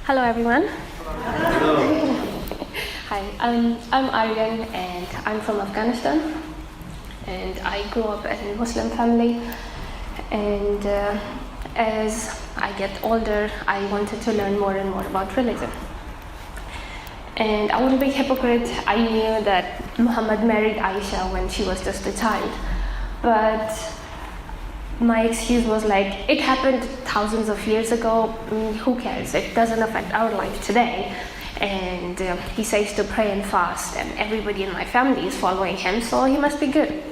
Hello everyone. Hello. Hi, I'm Aryan and I'm from Afghanistan, and I grew up in a Muslim family, and as I get older I wanted to learn more and more about religion. And I wouldn't be hypocrite, I knew that Mohamad married Aisha when she was just a child, but my excuse was like, it happened thousands of years ago, who cares, it doesn't affect our life today. And he says to pray and fast, and everybody in my family is following him, so he must be good.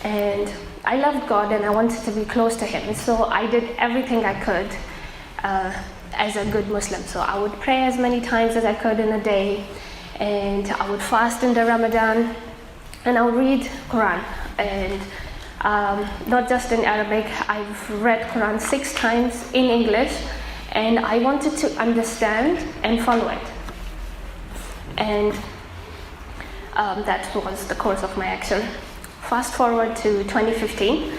And I loved God and I wanted to be close to him, so I did everything I could as a good Muslim. So I would pray as many times as I could in a day, and I would fast in the Ramadan, and I would read Quran. And not just in Arabic, I've read Quran 6 times in English, and I wanted to understand and follow it. And that was the course of my action. Fast forward to 2015,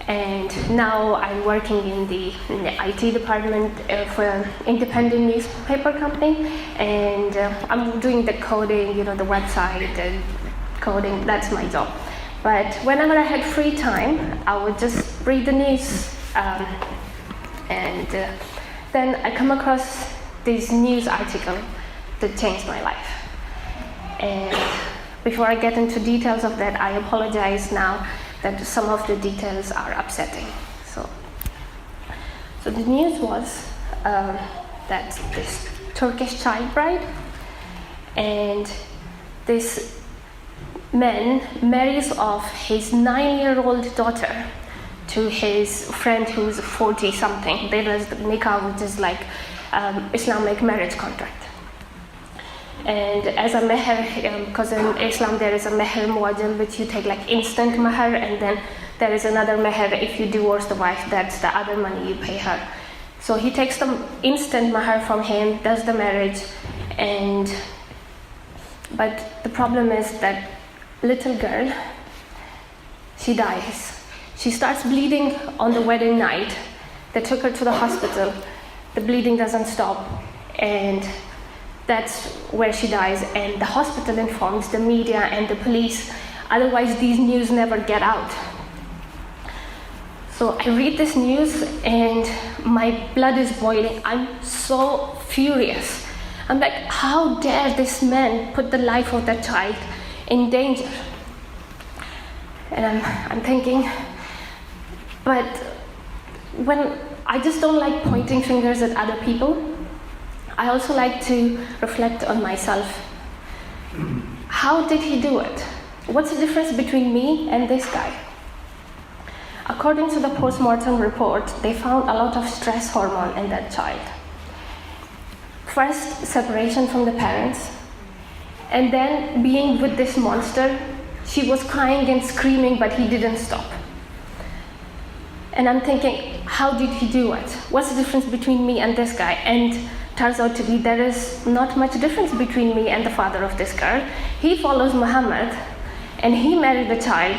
and now I'm working in the IT department for an independent newspaper company, and I'm doing the coding, the website and coding, that's my job. But whenever I had free time, I would just read the news, and then I come across this news article that changed my life. And before I get into details of that, I apologize now that some of the details are upsetting. So the news was that this Turkish child bride, and this man marries off his 9-year-old daughter to his friend who's 40-something. There is the nikah, which is like Islamic marriage contract. And as a meher, because in Islam there is a meher muajjal, which you take like instant meher, and then there is another meher if you divorce the wife, that's the other money you pay her. So he takes the instant meher from him, does the marriage, but the problem is that little girl, she dies. She starts bleeding on the wedding night. They took her to the hospital. The bleeding doesn't stop, and that's where she dies. And the hospital informs the media and the police, otherwise these news never get out. So I read this news and my blood is boiling. I'm so furious. I'm like, how dare this man put the life of that child in danger? And I'm thinking, but when I just don't like pointing fingers at other people, I also like to reflect on myself. How did he do it? What's the difference between me and this guy? According to the post-mortem report, they found a lot of stress hormone in that child. First, separation from the parents, and then being with this monster. She was crying and screaming, but he didn't stop. And I'm thinking, how did he do it? What's the difference between me and this guy? And turns out to be there is not much difference between me and the father of this girl. He follows Mohamad, and he married the child.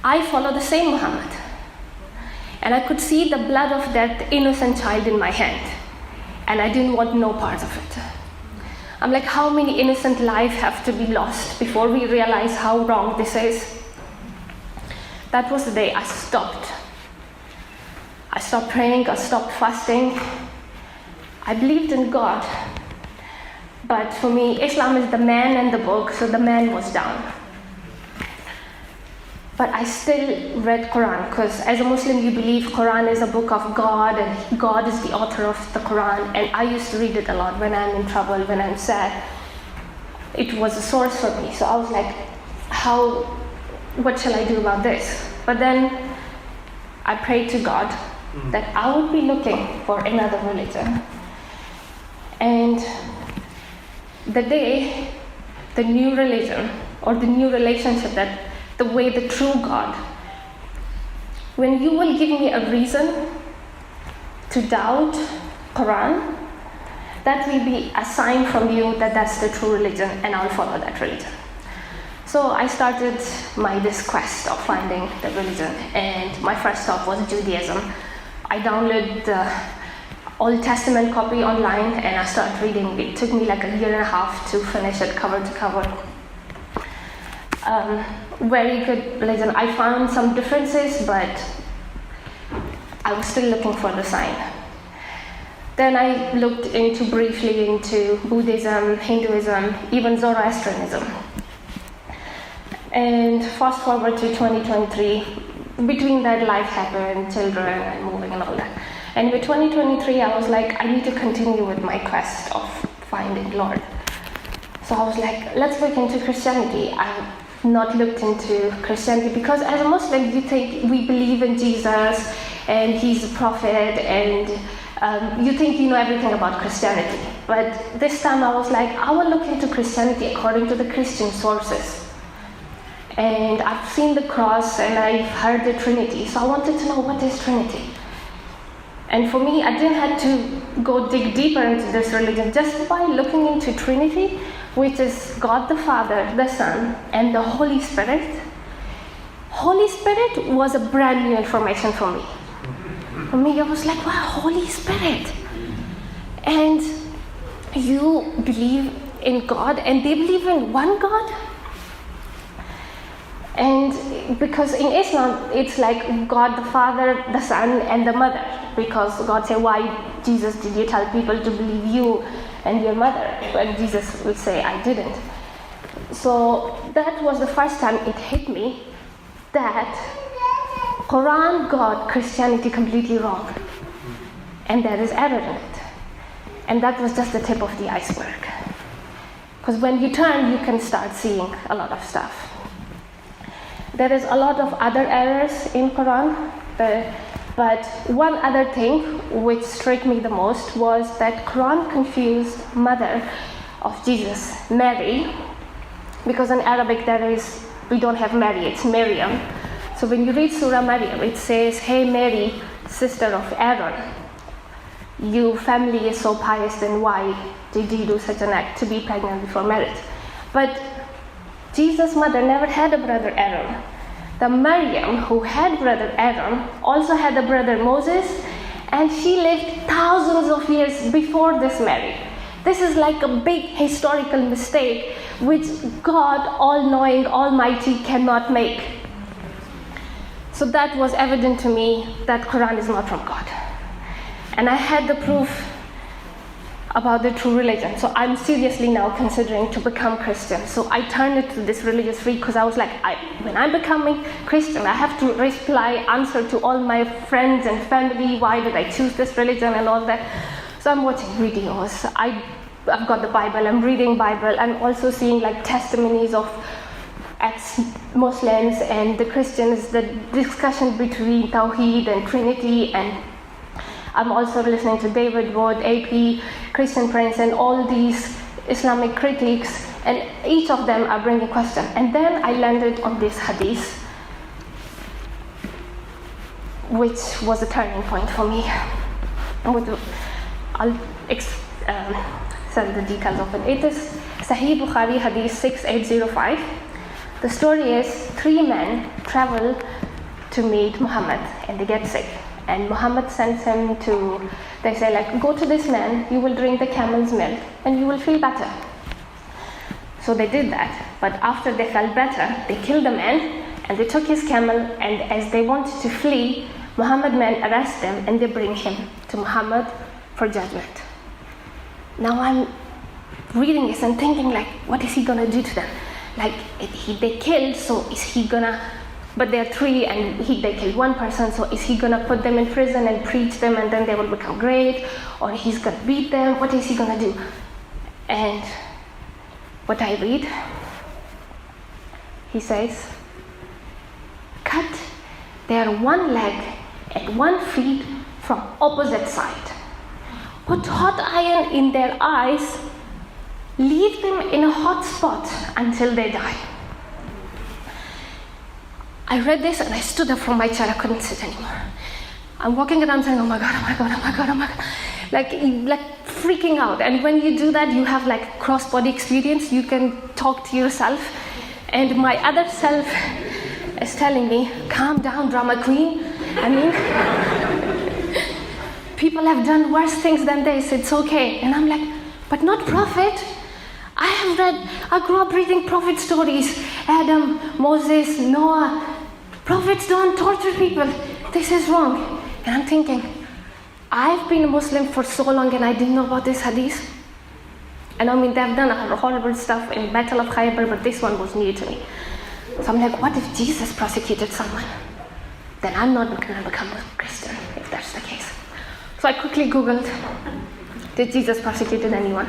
I follow the same Mohamad. And I could see the blood of that innocent child in my hand, and I didn't want no part of it. I'm like, how many innocent lives have to be lost before we realize how wrong this is? That was the day I stopped. I stopped praying, I stopped fasting. I believed in God. But for me, Islam is the man and the book, so the man was down. But I still read Quran, because as a Muslim you believe Quran is a book of God and God is the author of the Quran, and I used to read it a lot when I'm in trouble, when I'm sad. It was a source for me, so I was like, what shall I do about this? But then I prayed to God that I would be looking for another religion. And the day, the new religion or the new relationship, that the way, the true God, when you will give me a reason to doubt Quran, that will be a sign from you that that's the true religion, and I'll follow that religion. So I started this quest of finding the religion, and my first stop was Judaism. I downloaded Old Testament copy online, and I started reading. It took me like a year and a half to finish it cover to cover. Very good religion. I found some differences, but I was still looking for the sign. Then I looked briefly into Buddhism, Hinduism, even Zoroastrianism. And fast forward to 2023, between that life happened, children and moving and all that. And with 2023, I was like, I need to continue with my quest of finding Lord. So I was like, let's look into Christianity. I've not looked into Christianity because as a Muslim, you think we believe in Jesus and he's a prophet, and you think you know everything about Christianity. But this time I was like, I will look into Christianity according to the Christian sources. And I've seen the cross and I've heard the Trinity, so I wanted to know what is Trinity. And for me, I didn't have to go dig deeper into this religion. Just by looking into Trinity, which is God the Father, the Son, and the Holy Spirit, Holy Spirit was a brand new information for me. For me, I was like, wow, Holy Spirit. And you believe in God, and they believe in one God? And because in Islam, it's like God the Father, the Son, and the Mother. Because God said, why, Jesus, did you tell people to believe you and your mother? And Jesus would say, I didn't. So that was the first time it hit me that Quran got Christianity completely wrong. And there is error in it. And that was just the tip of the iceberg. Because when you turn, you can start seeing a lot of stuff. There is a lot of other errors in Quran, but one other thing which struck me the most was that Quran confused mother of Jesus, Mary, because in Arabic we don't have Mary, it's Miriam. So when you read Surah Maryam, it says, hey Mary, sister of Aaron, your family is so pious, then why did you do such an act to be pregnant before marriage? But Jesus' mother never had a brother Aaron. The Maryam, who had brother Aaron, also had a brother Moses, and she lived thousands of years before this Mary. This is like a big historical mistake which God, all-knowing, almighty, cannot make. So that was evident to me that Quran is not from God. And I had the proof about the true religion. So I'm seriously now considering to become Christian. So I turned it to this religious freak because I was like, when I'm becoming Christian, I have to answer to all my friends and family, why did I choose this religion and all that. So I'm watching videos. I've got the Bible, I'm reading Bible. I'm also seeing like testimonies of ex-Muslims and the Christians, the discussion between Tawheed and Trinity, and I'm also listening to David Wood, AP, Christian Prince, and all these Islamic critics, and each of them are bringing questions. And then I landed on this hadith, which was a turning point for me. I'll send the details of it. It is Sahih Bukhari Hadith 6805. The story is 3 men travel to meet Muhammad, and they get sick. And Muhammad sends him they say like, go to this man, you will drink the camel's milk and you will feel better. So they did that, but after they felt better, they killed the man and they took his camel, and as they wanted to flee, Muhammad men arrest them and they bring him to Muhammad for judgment. Now I'm reading this and thinking like, what is he gonna do to them? Like, they killed, so is he gonna... But there are 3 and they killed 1 person, so is he gonna put them in prison and preach them and then they will become great? Or he's gonna beat them? What is he gonna do? And what I read, he says, cut their 1 leg and 1 feet from opposite side. Put hot iron in their eyes, leave them in a hot spot until they die. I read this and I stood up from my chair. I couldn't sit anymore. I'm walking around saying, oh my God, oh my God, oh my God, oh my God. Like freaking out. And when you do that, you have like cross-body experience. You can talk to yourself. And my other self is telling me, calm down, drama queen. I mean, people have done worse things than this, it's okay. And I'm like, but not prophet. I grew up reading prophet stories. Adam, Moses, Noah. Prophets don't torture people. This is wrong. And I'm thinking, I've been a Muslim for so long and I didn't know about this hadith. And I mean, they've done horrible stuff in Battle of Khaybar, but this one was new to me. So I'm like, what if Jesus prosecuted someone? Then I'm not going to become a Christian, if that's the case. So I quickly Googled, did Jesus prosecute anyone?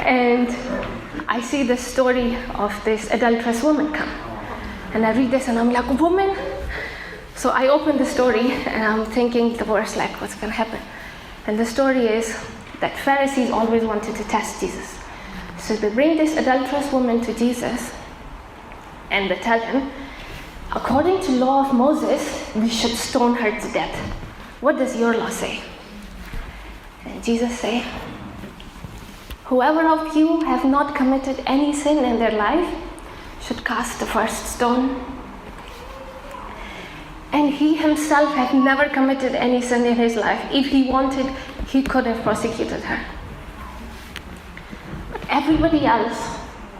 And I see the story of this adulterous woman come. And I read this and I'm like, woman? So I open the story and I'm thinking the worst, like what's going to happen? And the story is that Pharisees always wanted to test Jesus. So they bring this adulterous woman to Jesus and they tell him, according to law of Moses, we should stone her to death. What does your law say? And Jesus say, whoever of you have not committed any sin in their life should cast the first stone. And he himself had never committed any sin in his life. If he wanted, he could have prosecuted her. But everybody else,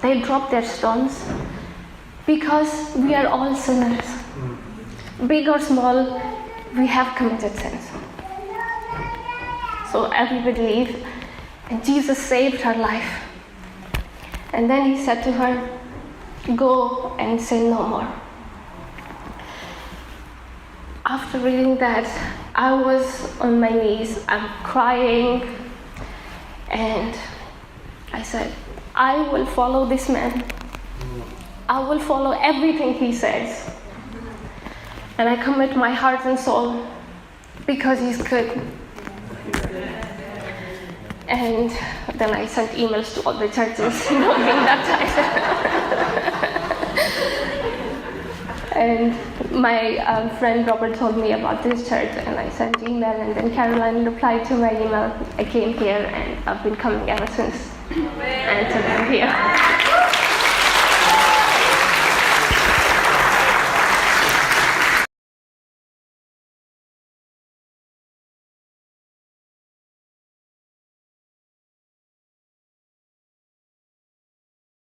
they drop their stones because we are all sinners. Big or small, we have committed sins. So everybody leave, and Jesus saved her life. And then he said to her, go and sin no more. After reading that, I was on my knees, I'm crying, and I said, I will follow this man. I will follow everything he says. And I commit my heart and soul because he's good. And then I sent emails to all the churches, being baptized. And my friend Robert told me about this church, and I sent email, and then Caroline replied to my email. I came here, and I've been coming ever since. And today I'm here.